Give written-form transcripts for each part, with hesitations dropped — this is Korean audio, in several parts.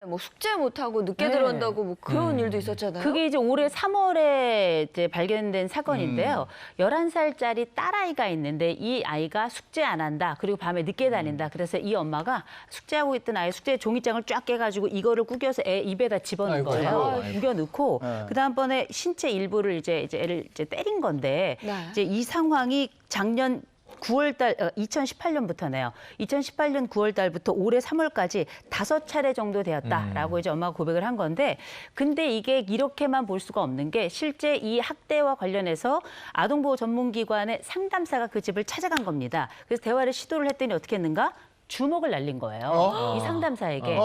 뭐 숙제 못하고 늦게 들어온다고 뭐 그런 일도 있었잖아요. 그게 이제 올해 3월에 이제 발견된 사건인데요. 11살짜리 딸아이가 있는데 이 아이가 숙제 안 한다. 그리고 밤에 늦게 다닌다. 그래서 이 엄마가 숙제하고 있던 아이 숙제 종이장을 쫙 깨가지고 이거를 구겨서 애 입에다 집어넣은 거예요. 구겨 넣고 그다음번에 신체 일부를 이제 애를 이제 때린 건데 이제 이 상황이 작년 2018년부터네요. 2018년 9월 달부터 올해 3월까지 5차례 정도 되었다라고 이제 엄마가 고백을 한 건데, 근데 이게 이렇게만 볼 수가 없는 게 실제 이 학대와 관련해서 아동보호 전문기관의 상담사가 그 집을 찾아간 겁니다. 그래서 대화를 시도를 했더니 어떻게 했는가? 주먹을 날린 거예요. 이 상담사에게.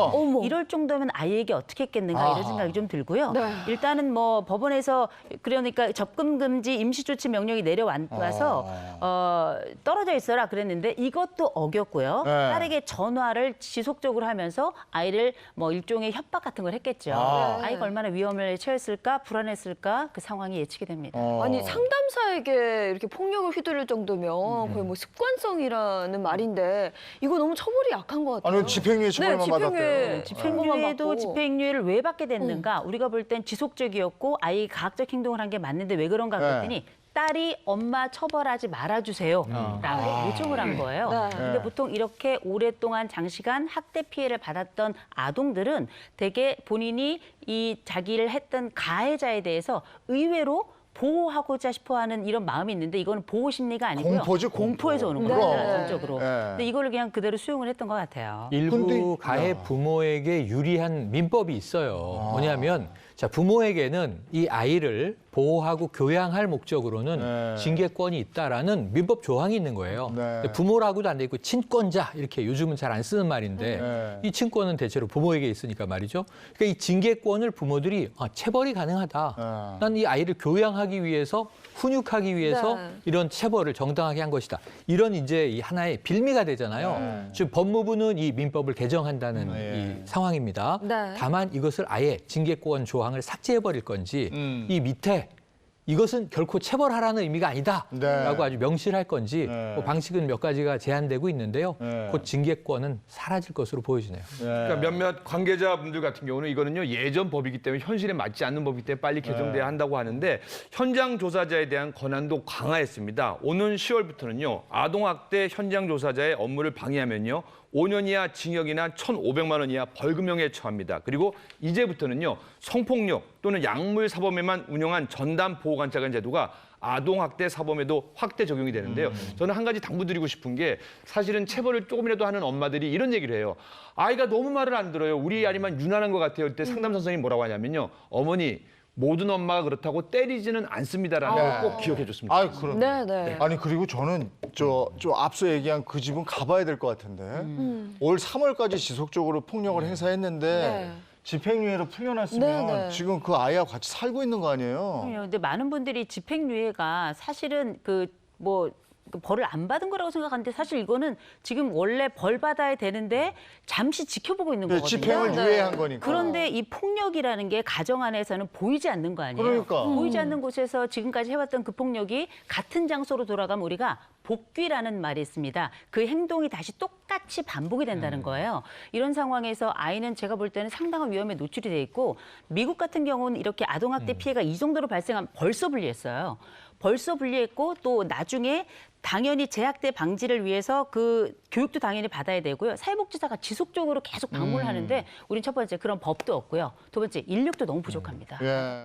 이럴 정도면 아이에게 어떻게 했겠는가 이런 생각이 좀 들고요. 일단은 뭐 법원에서 그러니까 접근 금지 임시조치 명령이 내려와서 떨어져 있어라 그랬는데 이것도 어겼고요. 딸에게 전화를 지속적으로 하면서 아이를 뭐 일종의 협박 같은 걸 했겠죠. 아이가 얼마나 위험에 처했을까, 불안했을까 그 상황이 예측이 됩니다. 아니 상담사에게 이렇게 폭력을 휘두를 정도면 거의 뭐 습관성이라는 말인데 이거 너무 처벌이 약한 것 같아요. 아니 집행유예 처벌만 받았대요. 집행유예도 집행유예를 왜 받게 됐는가? 우리가 볼 땐 지속적이었고 아이 가학적 행동을 한 게 맞는데 왜 그런가 했더니 딸이 엄마 처벌하지 말아주세요 라고 요청을 한 거예요. 근데 보통 이렇게 오랫동안 장시간 학대 피해를 받았던 아동들은 대개 본인이 이 자기를 했던 가해자에 대해서 의외로 보호하고자 싶어하는 이런 마음이 있는데 이거는 보호 심리가 아니고요. 공포죠, 공포에서 오는 거예요, 전적으로. 근데 이거를 그냥 그대로 수용을 했던 것 같아요. 일부 가해 부모에게 유리한 민법이 있어요. 뭐냐면 자, 부모에게는 이 아이를 보호하고 교양할 목적으로는 징계권이 있다라는 민법 조항이 있는 거예요. 부모라고도 안 돼 있고 친권자 이렇게 요즘은 잘 안 쓰는 말인데 이 친권은 대체로 부모에게 있으니까 말이죠. 그러니까 이 징계권을 부모들이 체벌이 가능하다. 난 이 아이를 교양하기 위해서 훈육하기 위해서 이런 체벌을 정당하게 한 것이다. 이런 이제 이 하나의 빌미가 되잖아요. 즉 법무부는 이 민법을 개정한다는 이 상황입니다. 다만 이것을 아예 징계권 조항을 삭제해버릴 건지 이 밑에 이것은 결코 체벌하라는 의미가 아니다라고 아주 명시를 할 건지 뭐 방식은 몇 가지가 제한되고 있는데요. 곧 징계권은 사라질 것으로 보여지네요. 그러니까 몇몇 관계자분들 같은 경우는 이거는요 예전 법이기 때문에 현실에 맞지 않는 법이기 때문에 빨리 개정돼야 한다고 하는데 현장 조사자에 대한 권한도 강화했습니다. 오는 10월부터는요 아동학대 현장 조사자의 업무를 방해하면요 5년 이하 징역이나 1,500만 원 이하 벌금형에 처합니다. 그리고 이제부터는요 성폭력 또는 약물 사범에만 운영한 전담 보호관찰관 제도가 아동학대 사범에도 확대 적용이 되는데요. 저는 한 가지 당부드리고 싶은 게 사실은 체벌을 조금이라도 하는 엄마들이 이런 얘기를 해요. 아이가 너무 말을 안 들어요. 우리 아이만 유난한 것 같아요. 그때 상담 선생님이 뭐라고 하냐면요. 어머니 모든 엄마가 그렇다고 때리지는 않습니다라는 걸 꼭 기억해 줬습니다. 아, 그럼. 아니 그리고 저는 저 앞서 얘기한 그 집은 가봐야 될 것 같은데 올 3월까지 지속적으로 폭력을 행사했는데 집행유예로 풀려났으면 지금 그 아이하고 같이 살고 있는 거 아니에요? 근데 많은 분들이 집행유예가 사실은 그 벌을 안 받은 거라고 생각하는데 사실 이거는 지금 원래 벌 받아야 되는데 잠시 지켜보고 있는 거거든요. 집행을 유예한 거니까. 그런데 이 폭력이라는 게 가정 안에서는 보이지 않는 거 아니에요? 그러니까. 보이지 않는 곳에서 지금까지 해왔던 그 폭력이 같은 장소로 돌아가면 우리가 복귀라는 말이 있습니다. 그 행동이 다시 똑같이 반복이 된다는 거예요. 이런 상황에서 아이는 제가 볼 때는 상당한 위험에 노출이 돼 있고 미국 같은 경우는 이렇게 아동학대 피해가 이 정도로 발생하면 벌써 분리했어요. 벌써 분리했고 또 나중에 당연히 재학대 방지를 위해서 그 교육도 당연히 받아야 되고요. 사회복지사가 지속적으로 계속 방문을 하는데 우린 첫 번째 그런 법도 없고요. 두 번째 인력도 너무 부족합니다.